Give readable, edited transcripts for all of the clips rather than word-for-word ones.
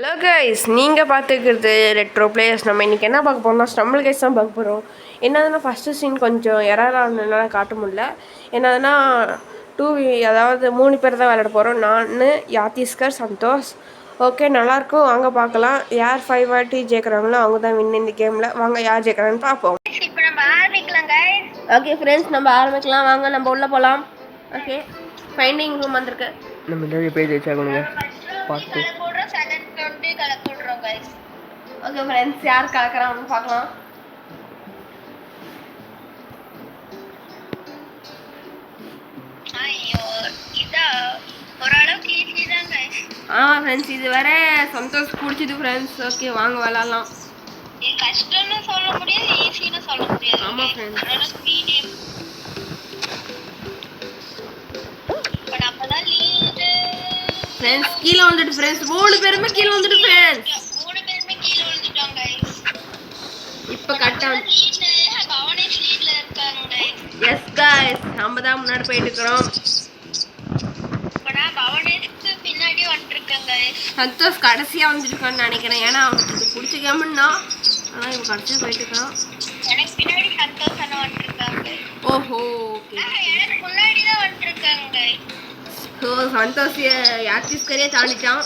Hello guys, நீங்கள் பார்த்துக்கிறது retro players. நம்ம இன்றைக்கி என்ன பார்க்க போகிறோம்னா ஸ்டம்பிள் கைஸ் தான் பார்க்க போகிறோம். என்னதுன்னா ஃபஸ்ட்டு சீன் கொஞ்சம் எரரானதுனால காட்ட முடியல. என்னதுன்னா அதாவது 3 பேர் தான் விளையாட போகிறோம். நான், யாத்திஸ்கர், சந்தோஷ். ஓகே, நல்லாயிருக்கும். வாங்க பார்க்கலாம். யார் 5 வாட்டி ஜெயிக்கிறாங்களோ அவங்க தான் வின் இந்த கேமில். வாங்க யார் ஜெயிக்கிறான்னு பார்ப்போம். இப்போ நம்ம ஆரம்பிக்கலாம் கைஸ். ஓகே ஃப்ரெண்ட்ஸ், நம்ம ஆரம்பிக்கலாம். வாங்க நம்ம உள்ளே போகலாம். ஓகே, ஃபைண்டிங் ரூம் வந்திருக்கு. நம்ம நிறைய பேஜ் வச்சாக்கணுங்க பார்த்து. ஓகே ஃப்ரெண்ட்ஸ், யார் கலக்கிறாங்கன்னு பார்க்கலாம். ஃப்ரெண்ட்ஸ், இது வேற சந்தோஷ் பிடிச்சது ஃப்ரெண்ட்ஸ். ஓகே வாங்க விளாட்லாம். கஷ்டம்னு சொல்ல முடியாது, ஈஸின்னு சொல்ல முடியாது. ஆமாம் ஃப்ரெண்ட்ஸ், ஃப்ரெண்ட்ஸ் கீழே வந்துட்டு ஃப்ரெண்ட்ஸ் 3 பேருமே கீழே வந்துட்டு ஃப்ரெண்ட்ஸ். இப்போ கரெக்டாக எஸ் கைஸ், நம்ம தான் முன்னாடி போயிட்டு இருக்கிறோம். சந்தோஷ் கடைசியாக வந்துருக்கான்னு நினைக்கிறேன். ஏன்னா அவனுக்கு இது பிடிச்ச கேமுன்னா, ஆனால் இவன் கடைசியாக போயிட்டு இருக்கான். ஓஹோ, ஓகே. ஸோ சந்தோஷ் யாத்திஸ்கரே தாண்டிட்டான்.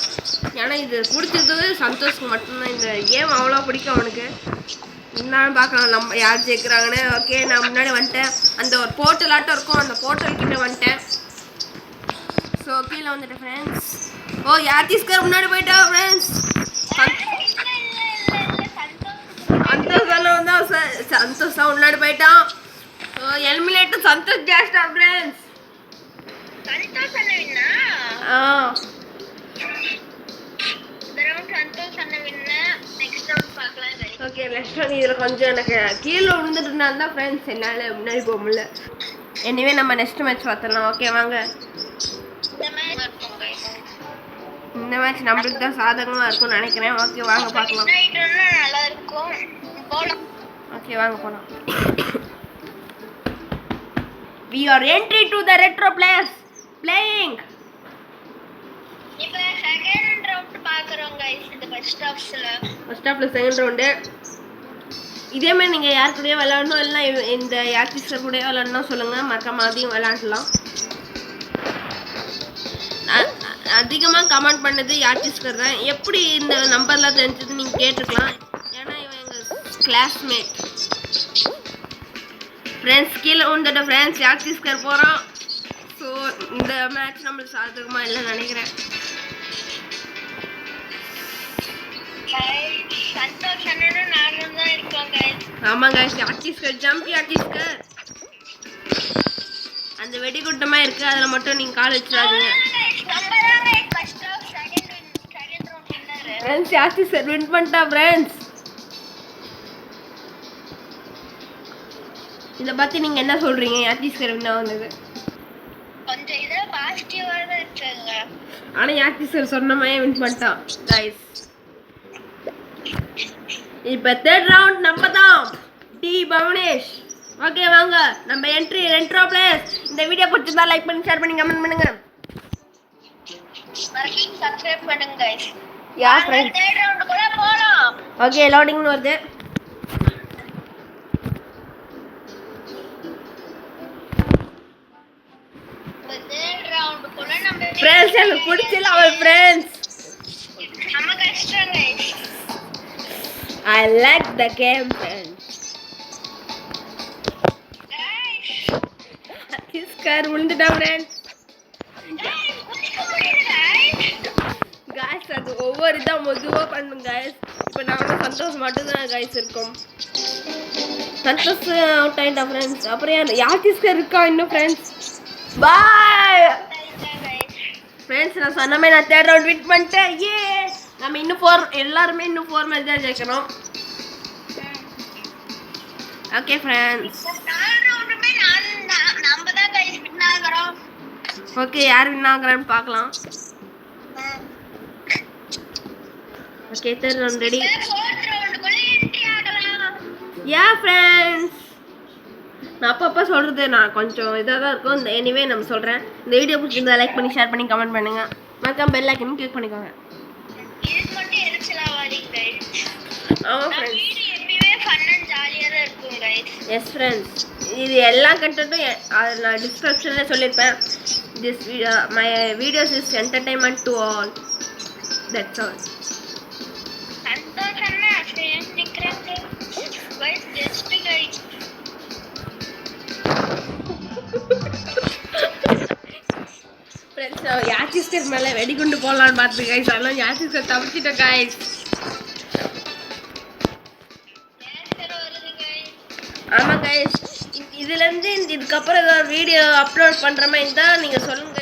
ஏன்னா இது பிடிச்சது சந்தோஷ்க்கு மட்டும்தான். இந்த கேம் அவ்வளோ பிடிக்கும் அவனுக்கு. என்னன்னு பார்க்கலாம் நம்ம யார் ஜெயிக்கிறாங்கன்னு. ஓகே, நான் முன்னாடி வந்துட்டேன். அந்த ஒரு போர்ட்டலாட்டம் இருக்கும், அந்த போர்ட்டல் கிட்ட வந்துட்டேன். ஸோ கீழே வந்துட்டேன் ஃப்ரெண்ட்ஸ். ஓ, யாத்திஸ்கர் முன்னாடி போயிட்டா ஃப்ரெண்ட்ஸ். சந்தோஷ் தான் முன்னாடி போயிட்டான். ஸோ எலிமினேட் சந்தோஷ் ஜாஸ்டா ஃப்ரெண்ட்ஸ். Okay, next one. இதில் கொஞ்சம் எனக்கு கீழே விழுந்துட்டுனால தான் ஃப்ரெண்ட்ஸ் என்னால் முன்னாடி போக முடியல. எனிவே நம்ம நெக்ஸ்ட் மேட்ச் பார்த்துடலாம். ஓகே வாங்க. இந்த மேட்ச் நம்மளுக்கு தான் சாதகமாக இருக்கும்னு நினைக்கிறேன். ஓகே வாங்க பார்க்கலாம். ஓகே வாங்க போகலாம். We are entry to the retro players playing. இப்போ செகண்ட் ரவுண்ட் பார்க்குறோம் गाइस. இந்த ஃபர்ஸ்ட் ஹாஃப்ல செகண்ட் ரவுண்ட். இதே மாதிரி நீங்கள் யார் கூடயே விளையாடணும், இல்லைனா இந்த யாத்திஸ்கர் கூடயே விளையாடணும் சொல்லுங்கள். மறக்காம அதையும் விளையாடலாம். அதிகமாக கமெண்ட் பண்ணது யாத்திஸ்கர் தான். எப்படி இந்த நம்பர்லாம் தெரிஞ்சது நீங்கள் கேட்டுக்கலாம். ஏன்னா இவன் எங்கள் கிளாஸ்மேட். ஃப்ரெண்ட்ஸ் கீழே வந்துட்ட ஃப்ரெண்ட்ஸ், யாத்திஸ்கர் போகிறான். ஸோ இந்த மேட்ச் நம்மளுக்கு சாதகமாக இல்லைன்னு நினைக்கிறேன். ஆமாங்க, யாத்திஸ்கர் ஜம்ப். யாத்திஸ்கர் அந்த வெடிகுட்டமா இருக்கு, அதுல மட்டும் நீங்க கால் வச்சிடாதீங்க. ஃப்ரெண்ட்ஸ் யாத்திஸ்கர் வின் பண்ணிட்டா ஃப்ரெண்ட்ஸ். இத பத்தி நீங்க என்ன சொல்றீங்க? யாத்திஸ்கர் வின் ஆனது கொஞ்சம் இத பாசிட்டிவா தான் இருக்காங்க. ஆனா யாத்திஸ்கர் சொன்ன மாதிரி வின் பண்ணிட்டான் गाइस. இப்போ தேர்ட் ரவுண்ட் நம்ம தான் டி பவனேஷ். ஓகே வாங்க நம்ம என்ட்ரி ரெட்ரோ பிளேயர்ஸ். இந்த வீடியோ பிடிச்சிருந்தா லைக் பண்ணி ஷேர் பண்ணி கமெண்ட் பண்ணுங்க. மறக்காம சப்ஸ்கிரைப் பண்ணுங்க guys. Yeah friends, third round கூட போலாம். ஓகே லோடிங் வருது. தேர்ட் ரவுண்ட் கூட நம்ம ஃப்ரெண்ட்ஸ் எனக்கு பிடிச்சல அவர் ஃப்ரெண்ட்ஸ். நம்ம கஷ்டம் guys. I like the game friends. Yastiskar விழுந்துட்டா ஃப்ரெண்ட்ஸ். गाइस அது ஒவ்வொரு இதான் மெதுவா பண்ணுங்க गाइस. இப்போ நானும் சந்தோஷ் மட்டும் தான் गाइस இருக்கோம். சந்தோஷ் அவுட் ஆயிட்டா ஃப்ரெண்ட்ஸ். அப்புறம் யாத்திஸ்கர் இருக்கா இன்னும் ஃப்ரெண்ட்ஸ். பாய் ஃப்ரெண்ட்ஸ், நான் சொன்ன மாதிரி நான் தேர்ட் ரவுண்ட் வின் பண்ணிட்டேன். ஏ நம்ம இன்னும் எல்லாருமே இன்னும் 4 மேட்ச் தான் ஜெயிக்கணும். ஓகே ஃப்ரெண்ட்ஸ், தேர்ட் ரவுண்டுமே நம்ம தான் गाइस வின் ஆகறோம். ஓகே யார் வின் ஆகறான்னு பார்க்கலாம். Okay third round ready. Fourth round குள்ள என்ட்ரி ஆகலாம். யா ஃப்ரெண்ட்ஸ், நான் அப்பப்போ சொல்கிறது நான் கொஞ்சம் இதாக தான் இருக்கும். இந்த எனிவே நம்ம சொல்கிறேன். இந்த வீடியோ பிடிச்சிருந்தா லைக் பண்ணி ஷேர் பண்ணி கமெண்ட் பண்ணுங்கள். மறக்காம பெல் ஐக்கனும் கிளிக் பண்ணிக்கோங்க. பார்த்து எரிச்சலாவாதீங்க guys. ஆமாம் நம்ம ஃப்ரெண்ட்ஸ். வீடியோ எப்பயுமே ஃபன் அண்ட் ஜாலியா தான் இருக்கும் guys. எஸ் ஃப்ரெண்ட்ஸ், இது எல்லா கண்டென்ட்டும் அது நான் டிஸ்கிரிப்ஷனில் சொல்லியிருப்பேன். This my videos is entertainment to all, that's all. சந்தோஷமா சேம் நிக்கிறேன் guys. Just guys. ஃப்ரெண்ட்ஸ், யாச்சிஸ்கர் மேலே வெடிகுண்டு போடலான்னு பார்த்து கைஸ், அதெல்லாம் யாச்சிஸ்கர் தப்பிச்சிட்டோம் கைஸ். ஆமாம் கைஸ், இதுலேருந்து இதுக்கப்புறம் ஏதாவது வீடியோ அப்லோட் பண்ணுற மாதிரி தான் நீங்கள் சொல்லுங்க.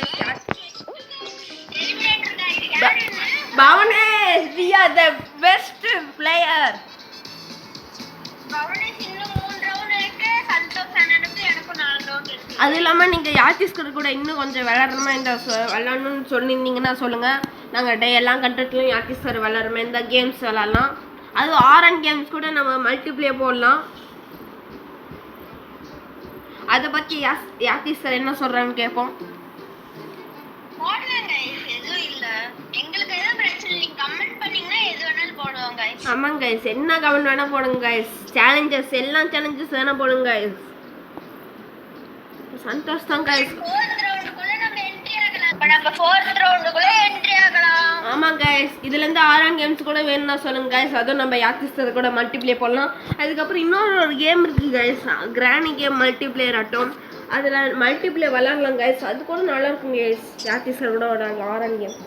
Bhavanesh, we are the best player. அது இல்லாமல் நீங்கள் யாச்சிஸ்கர் கூட இன்னும் கொஞ்சம் விளாட்றமா இந்த விளாட்ணுன்னு சொல்லியிருந்தீங்கன்னா சொல்லுங்கள். நாங்கள் எல்லாம் கண்டென்ட்லையும் யாச்சிஸ்கர் விளாட்றமே இந்த கேம்ஸ் விளாட்லாம். அது ஆர்என் கேம்ஸ் கூட நம்ம மல்டிப்ளே போடலாம். அதை பற்றி யாச்சிஸ்கர் என்ன சொல்கிறான்னு கேட்போம். ஆமாங்க கைஸ், என்ன கமெண்ட் வேணா போடுங்க கைஸ். சேலஞ்சஸ், எல்லா சேலஞ்சஸ் வேணா போடுங்க கைஸ். சந்தோஷ் தான் கைஸ். ஆமாம் கைஸ், இதுலேருந்து ஆறாம் கேம்ஸ் கூட வேணும்னா சொல்லுங்க கைஸ். அதுவும் நம்ம யாத்திஸ்டர் கூட மல்டிப்ளே போடலாம். அதுக்கப்புறம் இன்னொரு கேம் இருக்குது கைஸ், கிராணி கேம் மல்டிப்ளேயர் ஆட்டம். அதில் மல்டிப்ளே விளாட்லாம் கைஸ். அது கூட நல்லா இருக்கும் கைஸ். யாத்திஸ்டர் கூட விளாட்லாம் ஆறாம் கேம்.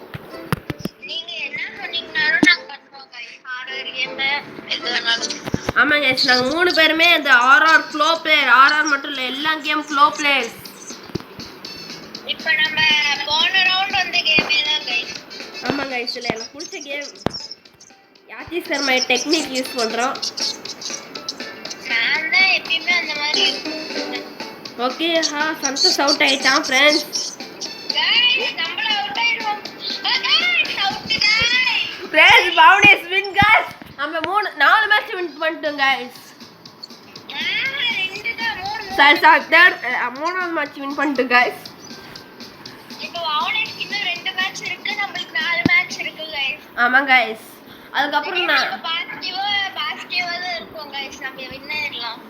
ஆமாம் கைஸ், நாங்கள் 3 பேருமே அந்த ஆர்ஆர் ஃப்ளோ பிளேயர். ஆர்ஆர் மட்டும் இல்லை, எல்லா கேம் ஃப்ளோ பிளேயர்ஸ். இப்போ நம்ம போன ரவுண்ட் வந்து கேமே தான் கைஸ். ஆமாம் கைஸ், இல்லை எனக்கு பிடிச்ச கேம் யாத்திஸ்கர் மை டெக்னிக் யூஸ் பண்ணுறோம். நான் தான் எப்பயுமே அந்த மாதிரி. ஓகே, சந்தோஷ் அவுட் ஆகிட்டான் ஃப்ரெண்ட்ஸ். கைஸ் நம்மள அவுட் ஆயிடுவோம். Guys out guys. ஃப்ரெண்ட்ஸ், பவுண்டேஸ் வின் கைஸ். நம்ம 4 மேட்ச் வின் பண்ணிட்டோம் கைஸ். மூணாவது மேட்ச் வின் பண்ணிட்டோம் கைஸ். இப்போ பவுண்டேஸ்க்கு இன்னும் 2 மேட்ச் இருக்கு, நமக்கு 4 மேட்ச் இருக்கு கைஸ். ஆமாம் கைஸ், அதுக்கப்புறம் நான் பாசிட்டிவா தான் இருக்கும் கைஸ். நம்ம வின் ஆயிடலாம்.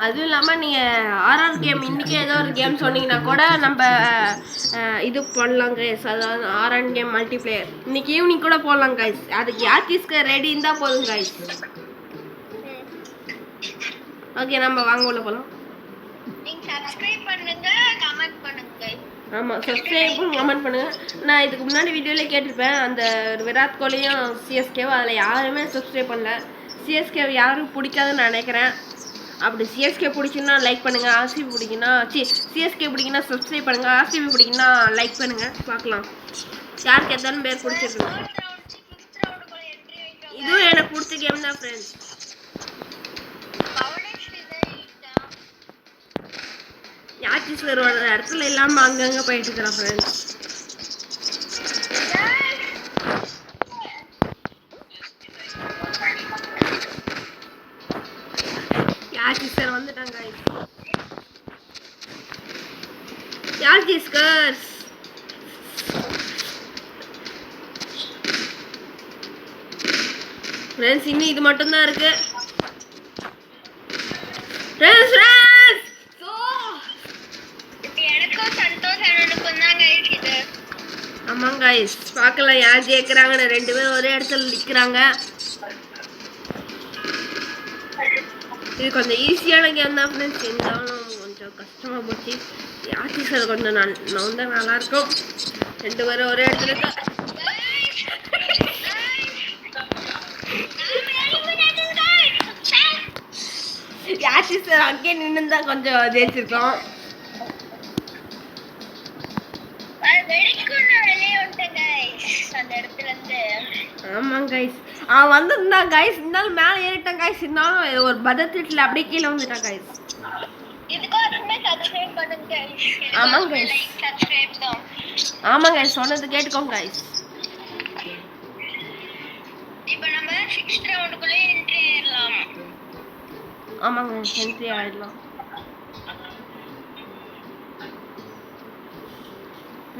அதுவும் இல்லாமல் நீங்கள் ஆர்ஆர் கேம் இன்றைக்கி ஏதோ ஒரு கேம் சொன்னீங்கன்னா கூட நம்ம இது பண்ணலாம் கைஸ். அதாவது ஆர்ஆர் கேம் மல்டிப்ளேயர் இன்னைக்கு ஈவினிங் கூட போடலாம் கைஸ். அதுக்கு யாத்திஸ்கர் ரெடி இருந்தால் போதும் கைஸ். ஓகே, நம்ம வாங்க உள்ள போகலாம். நீங்க சப்ஸ்கிரைப் பண்ணுங்க, கமெண்ட் பண்ணுங்க கைஸ். ஆமாம், சப்ஸ்கிரைபும் கமெண்ட் பண்ணுங்கள். நான் இதுக்கு முன்னாடி வீடியோவிலே கேட்டிருப்பேன், அந்த விராட் கோலியும் சிஎஸ்கேவும். அதில் யாருமே சப்ஸ்கிரைப் பண்ணல. சிஎஸ்கே யாரும் பிடிக்காதுன்னு நினைக்கிறேன். அப்படி சிஎஸ்கே பிடிக்குன்னா லைக் பண்ணுங்கள். ஆர்சிபி பிடிக்குன்னா சிஎஸ்கே பிடிக்குன்னா சப்ஸ்கிரைப் பண்ணுங்கள். ஆர்சிபி பிடிக்குன்னா லைக் பண்ணுங்கள். பார்க்கலாம் யாருக்கு எத்தனை பேர் பிடிச்சிருக்கு. இதுவும் எனக்கு பிடிச்ச கேம் தான் ஃப்ரெண்ட்ஸ். யாத்திஸ்கர் ஒரு இடத்துல இல்லாமல் அங்கங்கே போயிட்டு இருக்கிறான் ஃப்ரெண்ட்ஸ். யாத்திஸ்கர் வந்துட்டாங்க கைஸ். யாத்திஸ்கர் ஃப்ரெண்ட்ஸ், இன்னும் இது மட்டும்தான் இருக்கு ஃப்ரெண்ட்ஸ். எனக்கும் சந்தோஷ் அண்ணனுக்கும் தான் கைஸ் இது. ஆமாம் கைஸ், பார்க்கலாம் யார் ஜெயிக்கிறாங்கன்னு. 2 பேரும் ஒரே இடத்துல நிற்கிறாங்க. இது கொஞ்சம் ஈஸியான கேம் தான் ஃப்ரெண்ட்ஸ். இருந்தாலும் கொஞ்சம் கஷ்டமாக போச்சு. யாத்திஸ்கர் கொஞ்சம் நவுந்தா நல்லாயிருக்கும். 2 பேரும் ஒரே இடத்துல இருக்கா. யாத்திஸ்கர் அங்கே நின்று தான் கொஞ்சம் ஜெயிச்சிருக்கோம். ஆமாம் கைஸ், அவன் வந்துருந்தான் கைஸ். இருந்தாலும் மேலே ஏறிட்டான் கைஸ். இருந்தாலும் ஒரு பதத்திட்டில் அப்படியே கீழே வந்துட்டான் கைஸ். ஆமாம் கைஸ், ஆமாம் கைஸ், சொன்னது கேட்டுக்கோங்க கைஸ். இப்போ நம்ம 6th ரவுண்டுக்குள்ளே என்ட்ரி ஆயிடலாம். ஆமாங்க, என்ட்ரி ஆயிடலாம்.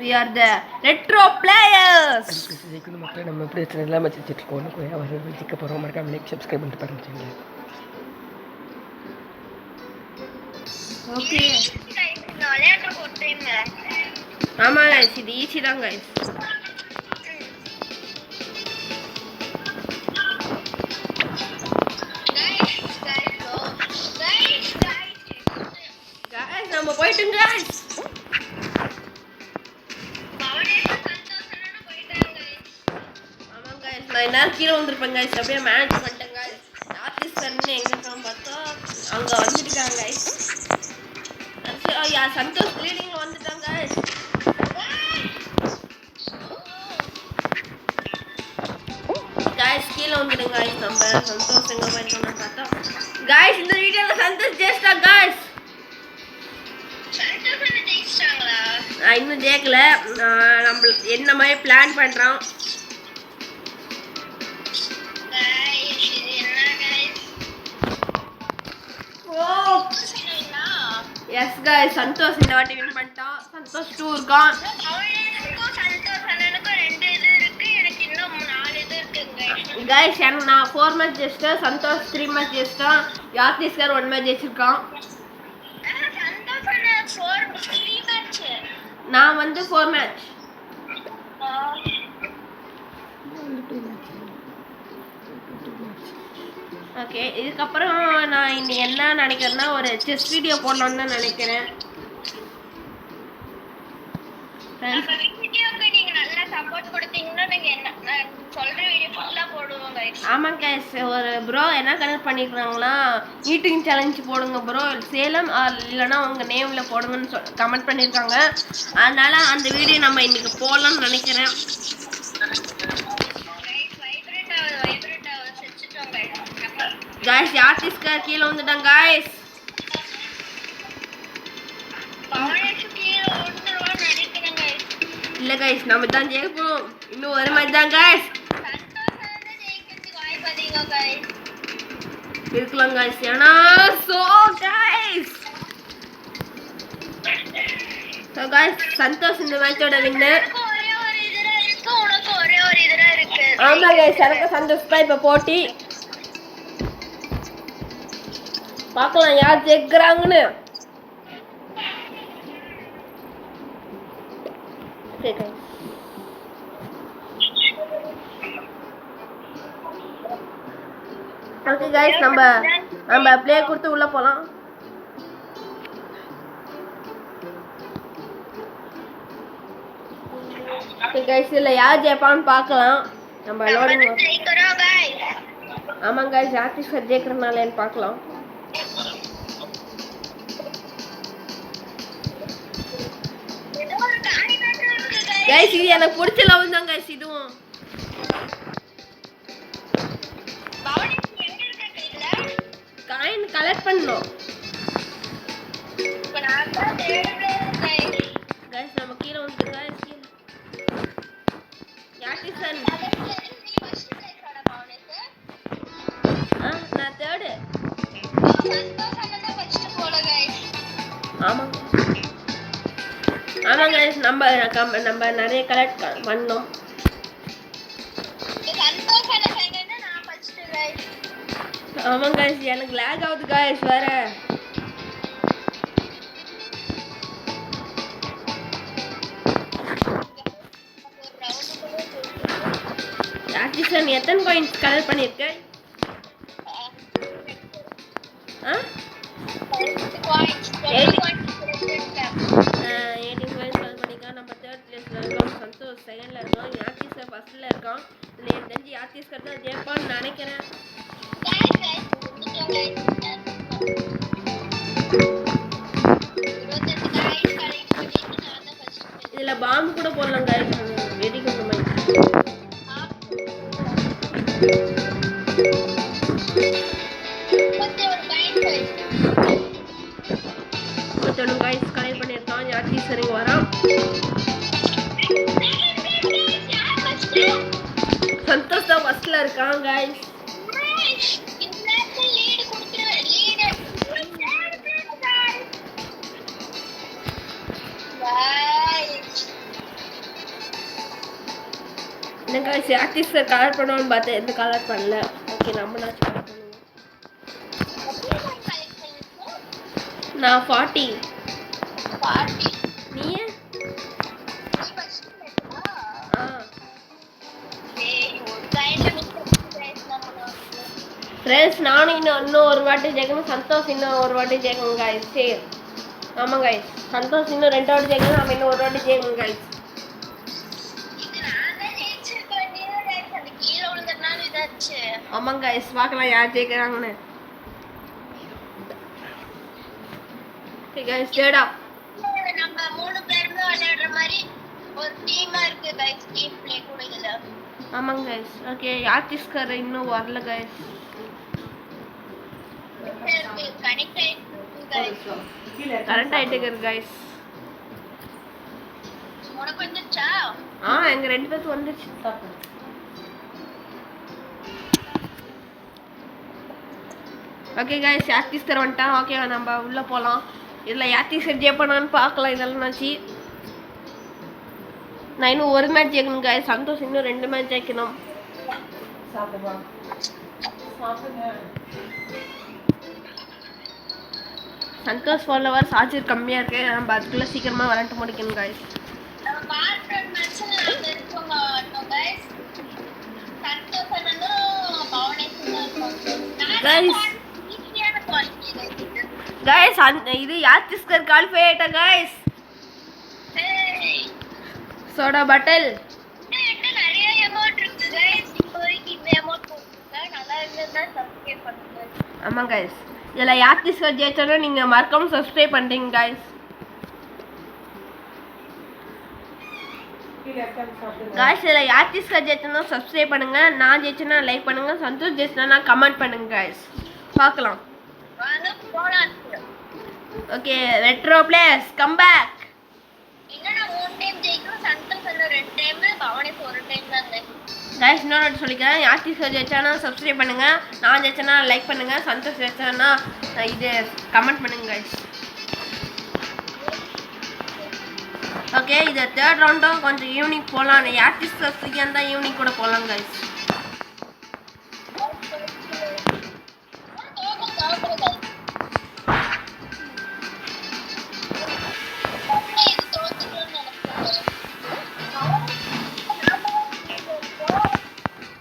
we are the retro players. ஜெயிக்கணும் மக்கள். நம்ம எப்படி பிரச்சனை இல்லாமல் ஜெயிச்சிட்ருக்கோம். ஒன்று கோயா வர ஜெயிக்க போகிறோம். மறக்காம லைக் சப்ஸ்கிரைப் பண்ணிட்டு பாருங்க. ஓகே விளையாடுற ஒரு டைம். ஆமாம் கைஸ், இது ஈஸி தான் கைஸ். நம்ம போயிட்டுங்க கைஸ். ஆமாம் கைஸ், நான் எல்லாரும் கீழே வந்திருப்பேன் கைஸ். அப்படியே மேனேஜ் பண்ணிட்டேன் கைஸ். ஆர்டிஸ்ட் எங்கே இருக்கான்னு பார்த்தா அங்கே வந்துட்டுருக்காங்க கைஸ். சந்தோஷ் லீடிங்கில் வந்துட்டாங்க கைஸ். கைஸ் கீழே வந்துடுங்க கைஸ். நம்ம சந்தோஷ் எங்கே போயிருக்கோம்னு பார்த்தா கைஸ் இந்த வீடியோவில் சந்தோஷ் ஜெயிச்சிட்டா கைஸ். நான் இன்னும் ஜெயிக்கல. நம்ம என்ன மாதிரி பிளான் பண்ணுறோம். எஸ் கைஸ், சந்தோஷ் இந்த வாட்டி வின் பண்ணிட்டான். சந்தோஷ் 2 இருக்கான். கைஸ் எனக்கு நான் 4 மேட்ச் ஜெயிச்சிட்டேன். சந்தோஷ் 3 மேட்ச் ஜெயிச்சிட்டான். யாத்திஸ்கர் 1 மேட்ச் ஜெயிச்சிருக்கான். நான் வந்து 4 மேட்ச். ஓகே, இதுக்கப்புறம் நான் இன்னைக்கு என்ன நினைக்கிறேன்னா ஒரு செஸ் வீடியோ போடலான்னு தான் நினைக்கிறேன். ஆமாம் கைஸ், ஒரு ப்ரோ என்ன கனெக்ட் பண்ணிக்கிறாங்களா, ஈட்டிங் சேலஞ்ச் போடுங்க ப்ரோ, சேலம் இல்லைன்னா உங்கள் நேமில் போடுங்கன்னு கமெண்ட் பண்ணியிருக்காங்க. அதனால அந்த வீடியோ நம்ம இன்னைக்கு போடலாம்னு நினைக்கிறேன். கைஸ் யாத்திஸ்கர் கீழே வந்துட்டாங்க கைஸ். இல்லை கைஸ், நம்ம தான் ஜெயிப்போம். இன்னும் ஒரு மேட்ச் தான் கைஸ் இருக்கலாம் கைஸ். ஏன்னா சந்தோஷ் இந்த மேட்சோட வின்னர். ஆமா கைஸ், எனக்கு சந்தோஷ் தான் இப்போ போட்டி. பார்க்கலாம் யார் ஜெயிக்கிறாங்கன்னு. ஓகே கைஸ், நம்ம ப்ளே கொடுத்து உள்ள போலாம். ஓகே கைஸ், இல்லை யார் ஜெயிப்பான்னு பார்க்கலாம். நம்ம லோடிங். ஆமாம் கைஸ், ஆர்டிஸ்ட் ஜெயிக்கிறனாலேன்னு பார்க்கலாம். கைஸ் இது எனக்கு பிடிச்ச லவ் தான் கைஸ். இதுவும் காயின் கலெக்ட் பண்ணோம் கைஸ். நம்ம கீழே வந்து கைஸ் யாத்திசன் நான் தேர்டு. ஆமாம் ஆமாம் கைஸ், நம்ம நிறைய கலெக்ட் பண்ணோம். ஆமாம் கைஸ், எனக்கு லேக் ஆகுது கைஸ் வேற. யாத்திசன் எத்தனை காயின்ஸ் கலெக்ட் பண்ணியிருக்க? 18 காயின்ஸ் கலெக்ட் பண்ணியிருக்கான். நம்ம 3rd பிளேஸ்ல இருக்கோம். சந்தோஷ் 2nd இருக்கோம். யாத்திஸ்கர் 1st இருக்கான். இதில் எனக்கு தெரிஞ்சு யாத்திஸ்கர் தான் ஜெயிப்பான்னு நினைக்கிறேன். இதில் பாம்பு கூட போடலாம் கைஸ். வெடி குண்டு மாதிரி. மற்றொரு கைஸ் கலெக்ட் பண்ணியிருக்கான். யாத்திஸ்கர் வரான். சந்தோஷ் தான் ஃபர்ஸ்ட்ல இருக்கான் கைஸ். கைஸ் ஆர்டிஸ்ட் கலர் பண்ணுவோன்னு பார்த்தேன், எந்த கலர் பண்ணல. ஓகே நம்மளாச்சும் கலர் பண்ணுவோம். நான் 40. நீ? ஃப்ரெண்ட்ஸ் நானும் இன்னும் ஒரு வாட்டி ஜெயிக்கணும், சந்தோஷ் இன்னும் ஒரு வாட்டி ஜெயிக்கணும் கைஸ். சரி ஆமாம் கைஸ், சந்தோஷ் இன்னும் 2 வாட்டி ஜெயிக்கணும், நம்ம இன்னும் ஒரு வாட்டி ஜெயிக்கணும் கைஸ். ஆமாம் கைஸ், பார்க்கலாம் யார் ஜெயிக்கிறாங்கன்னு. சரி கைஸ் தேடா நம்ம 3 பேருமே விளையாடுற மாதிரி ஒரு டீமா இருக்கு கைஸ், டீம் ப்ளே கூட இல்ல. ஆமாங்க கைஸ். ஓகே ஆர்டிஸ்ட்கார இன்னும் வரல கைஸ். கனெக்ட் ஆயிட்டு கைஸ், கரண்ட் ஆயிட்டு இருக்கு கைஸ். உனக்கு வந்துச்சா? எங்க 2 பேருக்கு வந்துச்சு. ஓகே கைஸ் ஆர்டிஸ்ட்கார வந்துட்டான். ஓகே நம்ம உள்ள போகலாம். இதில் ஆர்டிஸ்ட் ஜெயிப்பானான்னு பார்க்கலாம். இதெல்லாம் நாச்சு நான் இன்னும் ஒரு மேட்ச் ஜெயிக்கணும் கைஸ். சந்தோஷ் இன்னும் 2 மேட்ச் ஜெயிக்கணும். சந்தோஷ் ஃபாலோவர் சார்ஜர் கம்மியாக இருக்கு, நம்ம அதுக்குள்ளே சீக்கிரமாக விளையாட்டு முடிக்கணும் கைஸ். நம்ம பார்ட் மேட்ச்ல நாங்க இருக்கோம் கைஸ். சந்தோஷ் அண்ணனும் பவனேஷனும் இருக்கோம் கைஸ். கைஸ் இது ஆர்டிஸ்ட்கார குவாலிஃபை ஆயிட்டா கைஸ். சோடா பாட்டில் நிறைய அமௌண்ட் இருக்கு கைஸ். இப்போதைக்கு இந்த அமௌண்ட் போட்டுருங்க, நல்லா இருந்தா சப்ஸ்கிரைப் பண்ணுங்க. ஆமாம் கைஸ், இதில் ஆர்டிஸ்ட்கார ஜெயிச்சோன்னா நீங்கள் மறக்காம சப்ஸ்கிரைப் பண்ணுறீங்க கைஸ். கைஸ் இதில் ஆர்டிஸ்ட்கார ஜெயிச்சோன்னா சப்ஸ்கிரைப் பண்ணுங்க, நான் ஜெயிச்சேன்னா லைக் பண்ணுங்க, சந்தோஷ் ஜெயிச்சனா கமெண்ட் பண்ணுங்க கைஸ். பார்க்கலாம். வாங்க போலாம். Okay retro players come back. இன்னும் 3 டைம் ஜெயிக்கணும், சந்தோஷ் அண்ணா 2 டைம், பவனேஷ் 1 டைம் தான் கைஸ். இன்னொரு சொல்லிக்கிறேன், ஆர்டிஸ்ட் ஜெயிச்சானா சப்ஸ்கிரைப் பண்ணுங்க, நான் ஜெயிச்சேன்னா லைக் பண்ணுங்க, சந்தோஷ் ஜெயிச்சானா இது கமெண்ட் பண்ணுங்க கைஸ். ஓகே இது 3rd ரவுண்டும் கொஞ்சம் ஈவினிங் போகலாம். ஆர்டிஸ்ட் ஃப்ரீயாக இருந்தால் ஈவினிங் கூட போகலாம் கைஸ்.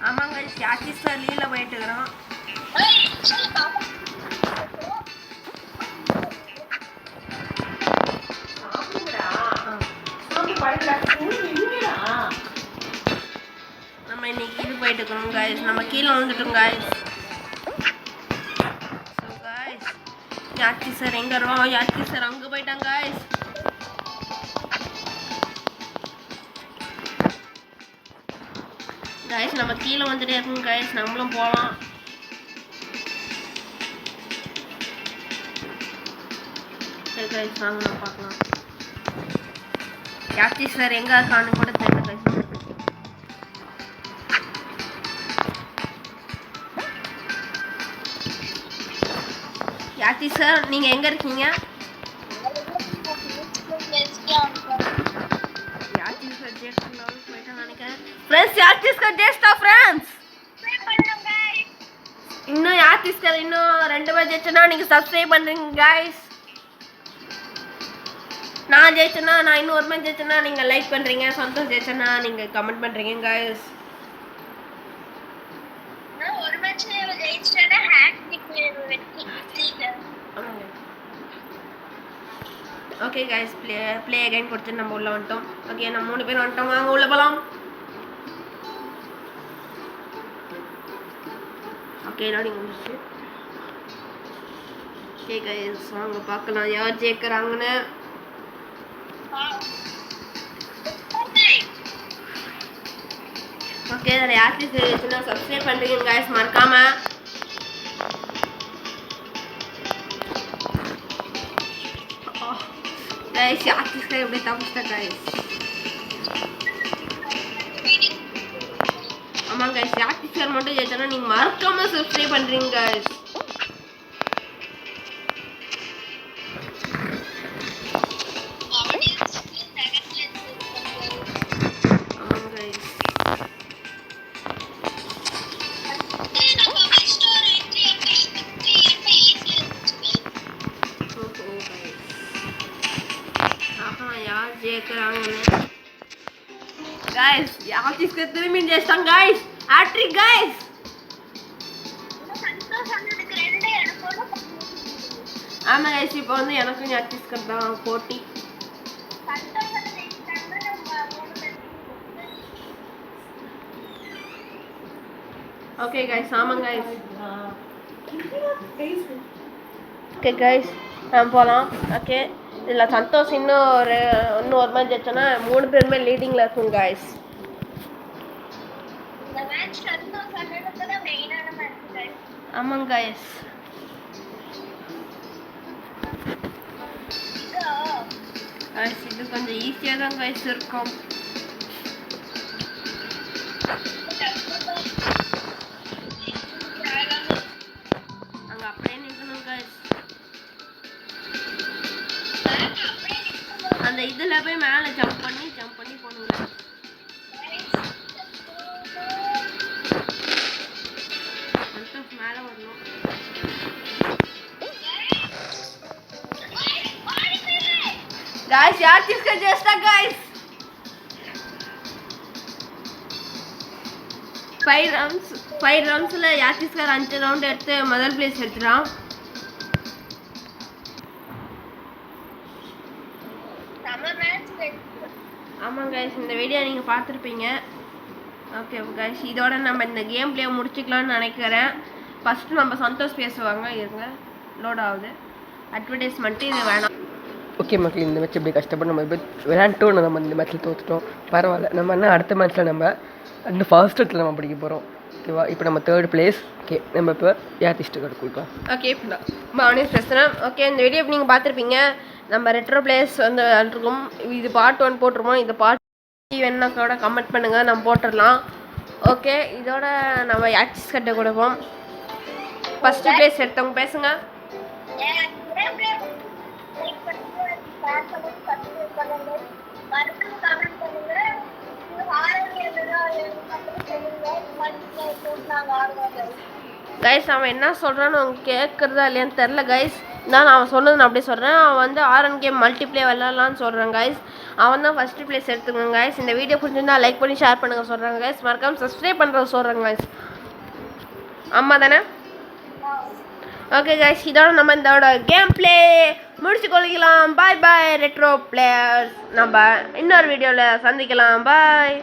ஆமாங்க கைஸ், ஆர்டிஸ்ட் லீவில் போயிட்டு இருக்கிறோம். நம்ம இன்னைக்கு இது போயிட்டு இருக்கிறோம் கைஸ், நம்ம கீழே வந்துட்டோம் கைஸ். ஸோ கைஸ் யாச்சி சார் எங்கே இருக்கோம்? யாச்சி சார் அங்கே போயிட்டாங்க கைஸ். கைஸ் நம்ம கீழே வந்துட்டே இருக்கோம் கைஸ், நம்மளும் போகலாம். சரி கைஸ் வாங்க நம்ம பார்க்கலாம். யாச்சி சார் எங்கே இருக்கான்னு கூட தெரியல கைஸ். யாச்சி சார் நீங்கள் எங்கே இருக்கீங்க? யாச்சி சார் ஜெயிக்கலாம் போயிட்டான்னு நினைக்கிறேன். ஃப்ரெண்ட்ஸ் யாச்சி சார் ஜெயிச்சிட்டா ஃப்ரெண்ட்ஸ். இன்னும் யாச்சி சார் இன்னும் 2 பேர் ஜெயிச்சோன்னா நீங்கள் சப்ஸ்கிரைப் பண்ணுறீங்க கைஸ். நான் ஜெயிச்சேன்னா நான் இன்னும் ஒரு மேட்ச் ஜெயிச்சேன்னா நீங்கள் லைக் பண்ணுறீங்க, சந்தோஷ் ஜெயிச்சேன்னா நீங்கள் கமெண்ட் பண்ணுறீங்க கைஸ். ஒரு மேட்ச்ல ஜெயிச்சிட்டேன்னா ஹேட்ரிக் வெற்றி. ஓகே கைஸ் ப்ளே அகைன் கொடுத்து நம்ம உள்ள வந்துட்டோம். ஓகே நம்ம 3 பேர் வந்துட்டோம், வாங்க உள்ள போகலாம். ஓகே லோடிங் முடிச்சு. ஓகே கைஸ் வாங்க பார்க்கலாம் யார் ஜெயிக்கிறாங்கன்னு. ஓகே அதில் யார்கிட்ட ஜெயிச்சுன்னா சப்ஸ்கிரைப் பண்ணுறீங்க கைஸ் மறக்காம. கைஸ் யார்கிட்ட எப்படி தப்பிச்சிட்டா கைஸ். ஆமாம் கைஸ் யார்கிட்ட மட்டும் ஜெயிச்சோன்னா நீங்கள் மறக்காம சப்ஸ்கிரைப் பண்ணுறீங்க கைஸ். கைஸ் ஆர்டிஸ்ட்க்கு திரும்பி ஜெயிச்சிட்டாங்க கைஸ். Hat-trick guys. சந்தோஷ் அண்ணனுக்கு 2 எனக்கு ஒண்ணு. ஆமா கைஸ் இப்போ வந்து எனக்கும் ஆர்டிஸ்ட்க்கு தான் போட்டி. சந்தோஷ் அண்ணன் ஜெயிச்சாங்க. நம்ம 3 பேர். ஓகே கைஸ் ஆமாம் கைஸ். ஓகே கைஸ் நம்ம போகலாம். ஓகே இதில் சந்தோஷ் இன்னும் ஒரு மேட்ச் வச்சோன்னா 3 பேருமே லீடிங்கில் இருக்கும் கைஸ். இந்த மேட்ச் சந்தோஷ் அண்ணனுக்கு தான் மெயினான மேட்ச். ஆமாங்க கைஸ். கைஸ் இது கொஞ்சம் ஈஸியாக தான் கைஸ் இருக்கும். அங்கே அப்படியே நிற்கணும் கைஸ். அந்த இதில் போய் மேலே ஜம்ப் பண்ணி போகணுங்க. சந்தோஷ் மேலே வரணும். गाइस यार किसका जैसा गाइस 5 ரவுண்ட்ஸ்ல யாத்திஸ்கர் 5 ரவுண்ட் எடுத்து முதல் பிளேஸ் எடுத்துறான். ஆமாம் கைஸ் இந்த வீடியோ நீங்கள் பார்த்துருப்பீங்க. ஓகே கைஸ் இதோட நம்ம இந்த கேம் பிளே முடிச்சுக்கலாம்னு நினைக்கிறேன். ஃபஸ்ட்டு நம்ம சந்தோஷ் பேசுவாங்க. இருங்க லோட் ஆகுது. அட்வர்டைஸ்மெண்ட்டு இது வேணாம். ஓகே மக்கள் இந்த மேட்ச் இப்படி கஷ்டப்பட்டு நம்ம இப்போ விளையாண்டோம். நம்ம இந்த மேட்ச்சில் தோற்றுட்டோம். பரவாயில்ல. நம்ம என்ன அடுத்த மேட்ச்சில் நம்ம இன்னும் ஃபர்ஸ்ட் இடத்துல நம்ம பிடிக்க போகிறோம். ஓகேவா இப்போ நம்ம 3rd பிளேஸ். ஓகே நம்ம இப்போ யாத்திஸ்ட்டு கொடுக்கலாம். ஓகே இப்போ பாவனேஷ் பேசுகிறேன். ஓகே இந்த வீடியோ இப்போ நீங்கள் பார்த்துருப்பீங்க. நம்ம ரெட்ரோ பிளேஸ் வந்து இருக்கும். இது பார்ட் 1 போட்டுருவோம். இது பார்ட் வேணுன்னா கூட கமெண்ட் பண்ணுங்கள் நம்ம போட்டுடலாம். ஓகே இதோட நம்ம யாக்சிஸ் கட்டை கொடுப்போம். ஃபஸ்ட்டு பிளேஸ் எடுத்தவங்க பேசுங்க. கைஸ் அவன் என்ன சொல்கிறான்னு அவங்க கேட்குறதா இல்லையான்னு தெரில கைஸ். நான் அவன் சொன்னது நான் அப்படியே சொல்கிறேன். அவன் வந்து RN கேம் மல்டிப்ளே விளாட்லான்னு சொல்கிறான் கைஸ். அவன் தான் ஃபஸ்ட்டு பிளேஸ் எடுத்துக்கோங்க கைஸ். இந்த வீடியோ பிடிச்சிருந்தா லைக் பண்ணி ஷேர் பண்ணுங்க சொல்கிறாங்க கைஸ். மறக்காமல் சப்ஸ்கிரைப் பண்ணுறத சொல்கிறாங்க கைஸ். ஆமாம் தானே? ஓகே கைஸ் இதோட நம்ம இதோட கேம் பிளே முடிச்சு கொள்ளிக்கலாம். பாய் பாய் ரெட்ரோ பிளேயர்ஸ். நம்ம இன்னொரு வீடியோவில் சந்திக்கலாம். பாய்.